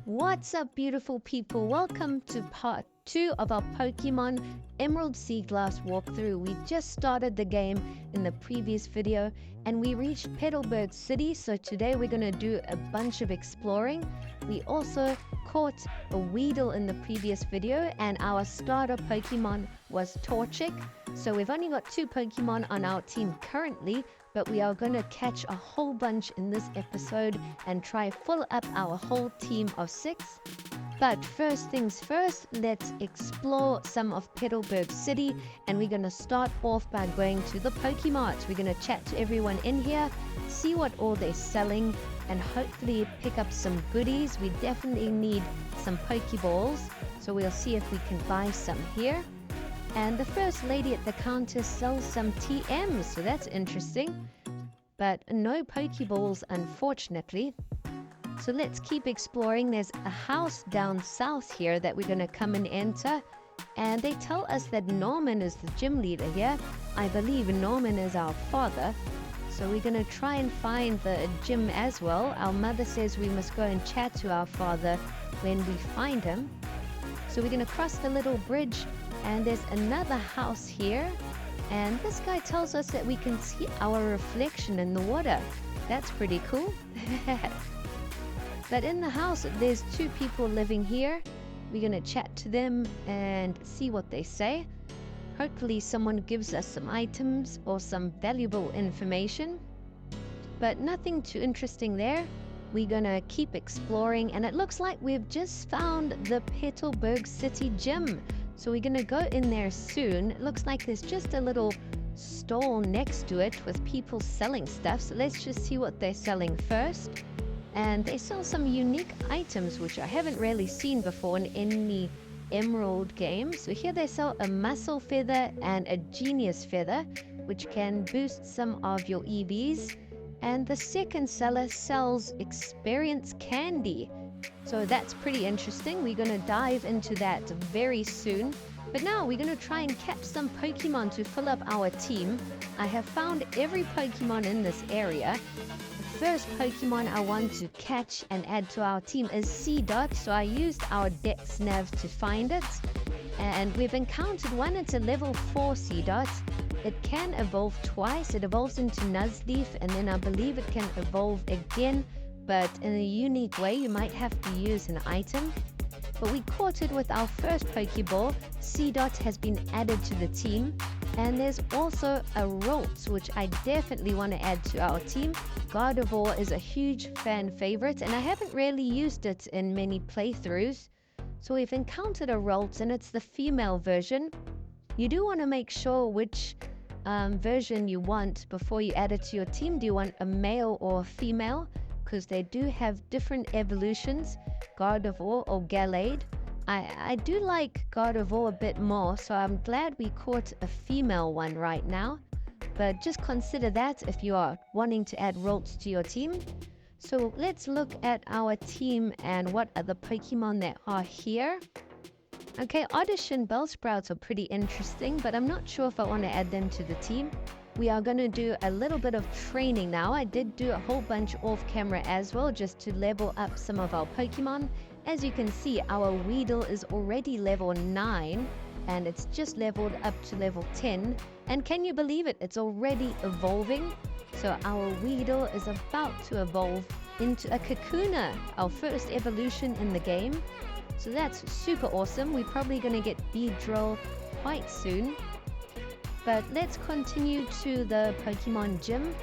What's up, beautiful people? Welcome to part 2 of our Pokemon Emerald Seaglass walkthrough. We just started the game in the previous video and we reached Petalburg City, so today we're going to do a bunch of exploring. We also caught a Weedle in the previous video and our starter Pokemon was Torchic. So we've only got 2 Pokemon on our team currently, but we are going to catch a whole bunch in this episode and try fill up our whole team of 6. But first things first, let's explore some of Petalburg City, and we're going to start off by going to the Pokemart. We're going to chat to everyone in here, see what all they're selling, and hopefully pick up some goodies. We definitely need some Pokeballs, so we'll see if we can buy some here. And the first lady at the counter sells some TMs, so that's interesting. But no Pokeballs, unfortunately. So let's keep exploring. There's a house down south here that we're going to come and enter. And they tell us that Norman is the gym leader here. I believe Norman is our father. So we're going to try and find the gym as well. Our mother says we must go and chat to our father when we find him. So we're going to cross the little bridge. And there's another house here, and this guy tells us that we can see our reflection in the water. That's pretty cool. But in the house, there's 2 people living here. We're going to chat to them and see what they say. Hopefully someone gives us some items or some valuable information. But nothing too interesting there. We're going to keep exploring, and it looks like we've just found the Petalburg City Gym. So we're going to go in there soon. It looks like there's just a little stall next to it with people selling stuff. So let's just see what they're selling first. And they sell some unique items which I haven't really seen before in any Emerald game. So here they sell a muscle feather and a genius feather, which can boost some of your EVs. And the second seller sells experience candy. So that's pretty interesting. We're going to dive into that very soon. But now we're going to try and catch some Pokemon to fill up our team. I have found every Pokemon in this area. The first Pokemon I want to catch and add to our team is Seedot. So I used our Dex Nav to find it. And we've encountered one. It's a level 4 Seedot. It can evolve twice. It evolves into Nuzleaf, and then I believe it can evolve again, but in a unique way. You might have to use an item. But we caught it with our first Pokeball. Seedot has been added to the team. And there's also a Ralts, which I definitely want to add to our team. Gardevoir is a huge fan favorite, and I haven't really used it in many playthroughs. So we've encountered a Ralts, and it's the female version. You do want to make sure which version you want before you add it to your team. Do you want a male or a female? Because they do have different evolutions, Gardevoir or Gallade. I do like Gardevoir a bit more, so I'm glad we caught a female one right now. But just consider that if you are wanting to add Ralts to your team. So let's look at our team and what are the Pokemon that are here. Okay, Oddish and Bellsprouts are pretty interesting, but I'm not sure if I want to add them to the team. We are going to do a little bit of training now. I did do a whole bunch off camera as well, just to level up some of our Pokemon. As you can see, our Weedle is already level 9, and it's just leveled up to level 10. And can you believe it? It's already evolving. So our Weedle is about to evolve into a Kakuna, our first evolution in the game. So that's super awesome. We're probably going to get Beedrill quite soon. But let's continue to the Pokemon Gym.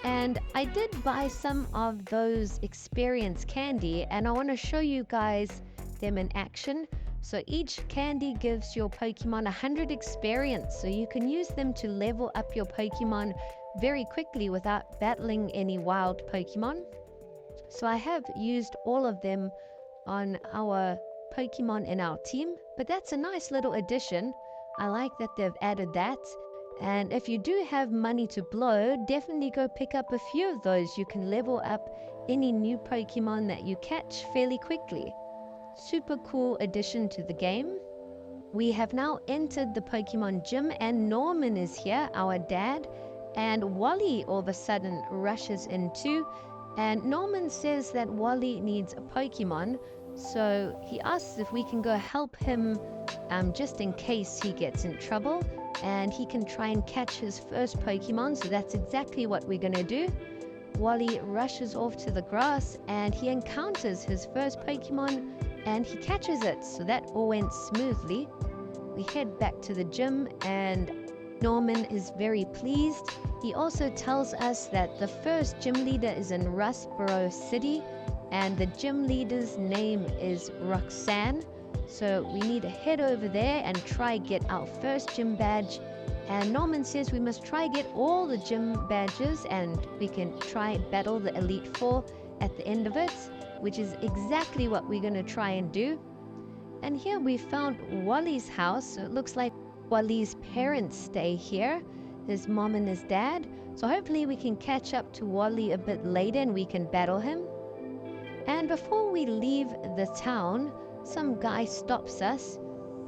And I did buy some of those experience candy, and I want to show you guys them in action. So each candy gives your Pokemon 100 experience, so you can use them to level up your Pokemon very quickly without battling any wild Pokemon. So I have used all of them on our Pokemon in our team, but that's a nice little addition. I like that they've added that. And if you do have money to blow, definitely go pick up a few of those. You can level up any new Pokemon that you catch fairly quickly. Super cool addition to the game. We have now entered the Pokemon Gym, and Norman is here, our dad. And Wally all of a sudden rushes in too. And Norman says that Wally needs a Pokemon, so he asks if we can go help him just in case he gets in trouble, and he can try and catch his first Pokemon, so that's exactly what we're going to do. Wally rushes off to the grass and he encounters his first Pokemon and he catches it, so that all went smoothly. We head back to the gym and Norman is very pleased. He also tells us that the first gym leader is in Rustboro City and the gym leader's name is Roxanne. So we need to head over there and try get our first gym badge. And Norman says we must try get all the gym badges and we can try battle the Elite Four at the end of it, which is exactly what we're going to try and do. And here we found Wally's house. So it looks like Wally's parents stay here, his mom and his dad. So hopefully we can catch up to Wally a bit later and we can battle him. And before we leave the town, some guy stops us.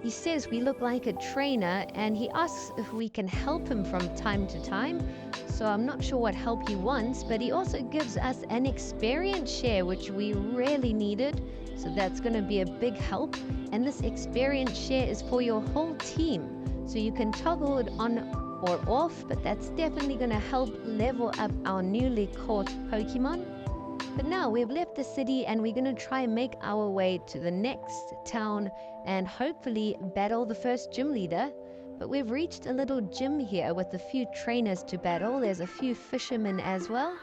He says we look like a trainer and he asks if we can help him from time to time. So I'm not sure what help he wants, but he also gives us an experience share, which we really needed. So that's going to be a big help. And this experience share is for your whole team. So you can toggle it on or off, but that's definitely going to help level up our newly caught Pokemon. But now we've left the city and we're going to try and make our way to the next town and hopefully battle the first gym leader. But we've reached a little gym here with a few trainers to battle. There's a few fishermen as well.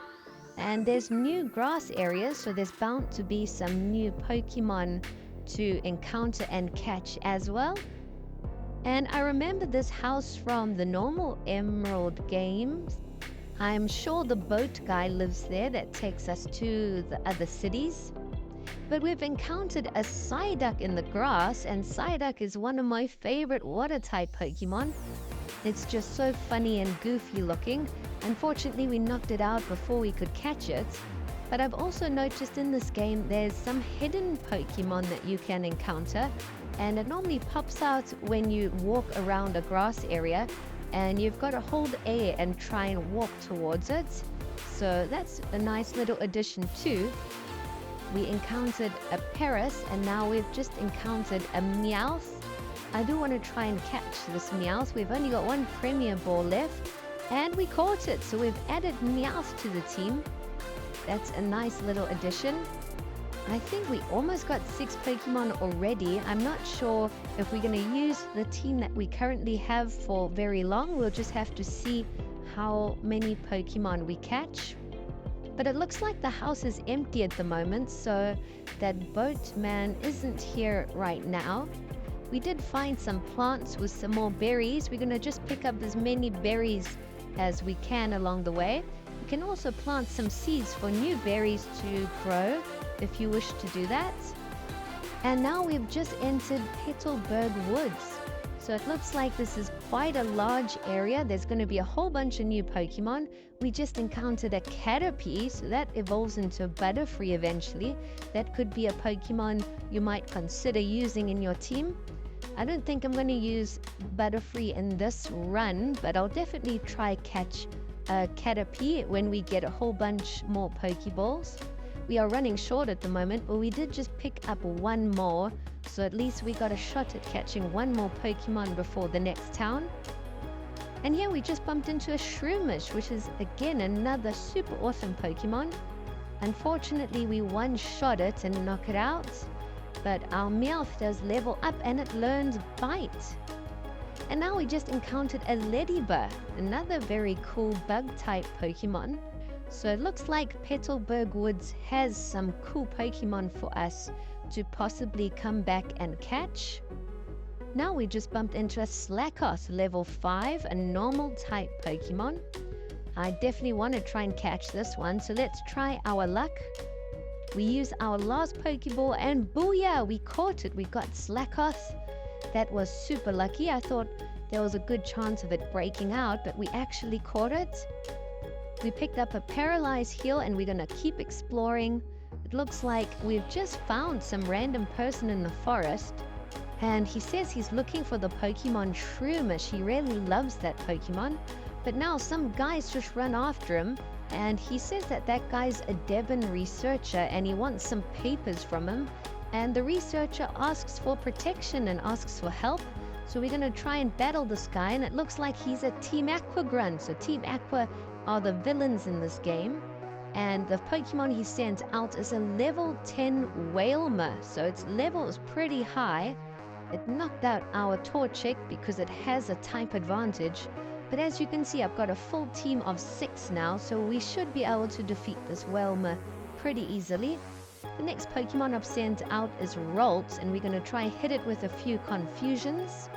And there's new grass areas, so there's bound to be some new Pokemon to encounter and catch as well. And I remember this house from the normal Emerald games. I'm sure the boat guy lives there that takes us to the other cities. But we've encountered a Psyduck in the grass, and Psyduck is one of my favorite water-type Pokemon. It's just so funny and goofy looking. Unfortunately, we knocked it out before we could catch it. But I've also noticed in this game there's some hidden Pokemon that you can encounter, and it normally pops out when you walk around a grass area, and you've got to hold A and try and walk towards it. So that's a nice little addition too. We encountered a Paris and now we've just encountered a Meowth. I do want to try and catch this Meowth. We've only got one Premier Ball left and we caught it. So we've added Meowth to the team. That's a nice little addition. I think we almost got 6 Pokemon already. I'm not sure if we're going to use the team that we currently have for very long. We'll just have to see how many Pokemon we catch. But it looks like the house is empty at the moment, so that boatman isn't here right now. We did find some plants with some more berries. We're going to just pick up as many berries as we can along the way. We can also plant some seeds for new berries to grow if you wish to do that. And now we've just entered Petalburg Woods. So it looks like this is quite a large area. There's going to be a whole bunch of new Pokemon. We just encountered a Caterpie, so that evolves into a Butterfree eventually. That could be a Pokemon you might consider using in your team. I don't think I'm going to use Butterfree in this run, but I'll definitely try catch a Caterpie when we get a whole bunch more Pokeballs. We are running short at the moment, but we did just pick up one more, so at least we got a shot at catching one more Pokemon before the next town. And here we just bumped into a Shroomish, which is again another super awesome Pokemon. Unfortunately, we one-shot it and knock it out, but our Meowth does level up and it learns Bite. And now we just encountered a Ladybug, another very cool bug-type Pokemon. So it looks like Petalburg Woods has some cool Pokemon for us to possibly come back and catch. Now we just bumped into a Slakoth level 5, a normal type Pokemon. I definitely want to try and catch this one, so let's try our luck. We use our last Pokeball and booyah, we caught it. We got Slakoth. That was super lucky. I thought there was a good chance of it breaking out, but we actually caught it. We picked up a Paralyzed Heal and we're going to keep exploring. It looks like we've just found some random person in the forest and he says he's looking for the Pokemon Shroomish. He really loves that Pokemon. But now some guys just run after him, and he says that that guy's a Devon researcher and he wants some papers from him. And the researcher asks for protection and asks for help. So we're going to try and battle this guy, and it looks like he's a Team Aqua grunt. So Team Aqua are the villains in this game. And the Pokemon he sends out is a level 10 Whalmer. So its level is pretty high. It knocked out our Torchic because it has a type advantage. But as you can see, I've got a full team of 6 now, so we should be able to defeat this Whalmer pretty easily. The next Pokemon I've sent out is Rolt, and we're going to try hit it with a few confusions.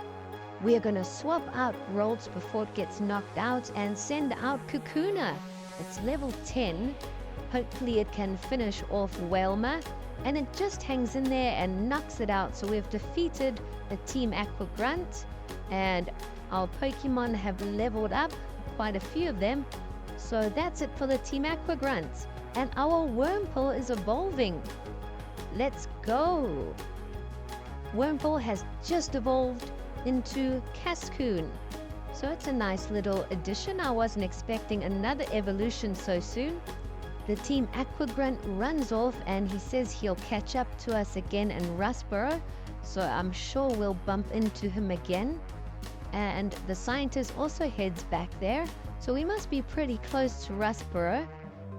We're going to swap out Rolt before it gets knocked out and send out Kakuna. It's level 10. Hopefully it can finish off Whalmer, and it just hangs in there and knocks it out. So we've defeated the Team Aqua Grunt, and our Pokemon have leveled up, quite a few of them. So that's it for the Team Aqua Grunt. And our Wurmple is evolving. Let's go! Wurmple has just evolved into Cascoon. So it's a nice little addition. I wasn't expecting another evolution so soon. The Team Aqua Grunt runs off and he says he'll catch up to us again in Rustboro. So I'm sure we'll bump into him again. And the scientist also heads back there. So we must be pretty close to Rustboro.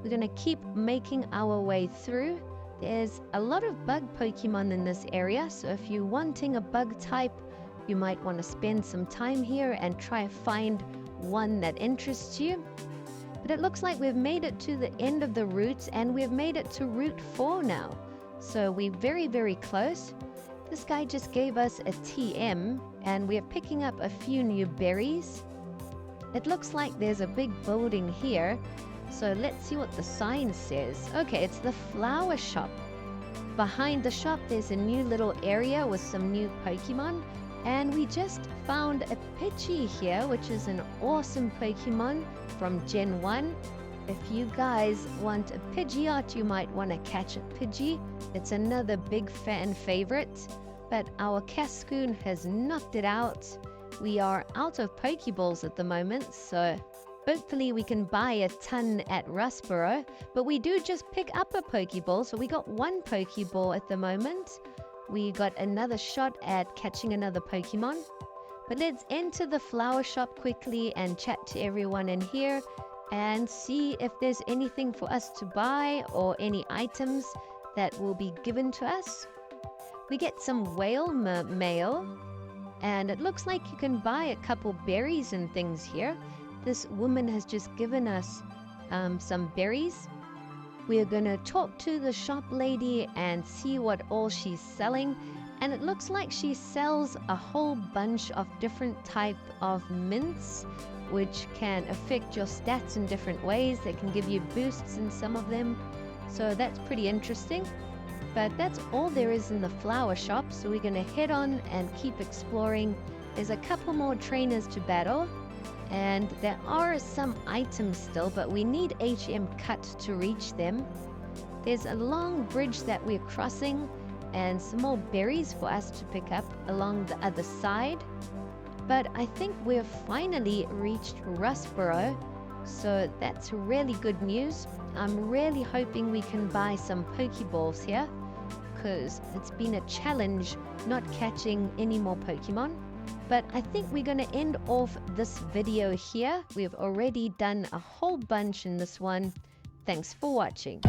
We're going to keep making our way through. There's a lot of bug Pokemon in this area. So if you're wanting a bug type, you might want to spend some time here and try find one that interests you. But it looks like we've made it to the end of the route, and we've made it to Route 4 now. So we're very, very close. This guy just gave us a TM, and we're picking up a few new berries. It looks like there's a big building here. So let's see what the sign says. Okay, it's the flower shop. Behind the shop, there's a new little area with some new Pokemon. And we just found a Pidgey here, which is an awesome Pokemon from Gen 1. If you guys want a Pidgeot, you might want to catch a Pidgey. It's another big fan favorite. But our Cascoon has knocked it out. We are out of Pokeballs at the moment, so hopefully we can buy a ton at Rustboro. But we do just pick up a Pokeball, so we got one Pokeball at the moment. We got another shot at catching another Pokemon. But let's enter the flower shop quickly and chat to everyone in here and see if there's anything for us to buy or any items that will be given to us. We get some whale mail, and it looks like you can buy a couple berries and things here. This woman has just given us some berries. We're going to talk to the shop lady and see what all she's selling. And it looks like she sells a whole bunch of different type of mints, which can affect your stats in different ways. They can give you boosts in some of them. So that's pretty interesting. But that's all there is in the flower shop. So we're going to head on and keep exploring. There's a couple more trainers to battle. And there are some items still, but we need HM cut to reach them. There's a long bridge that we're crossing and some more berries for us to pick up along the other side. But I think we've finally reached Rustboro, so that's really good news. I'm really hoping we can buy some Pokeballs here, because it's been a challenge not catching any more Pokemon. But I think we're going to end off this video here. We've already done a whole bunch in this one. Thanks for watching.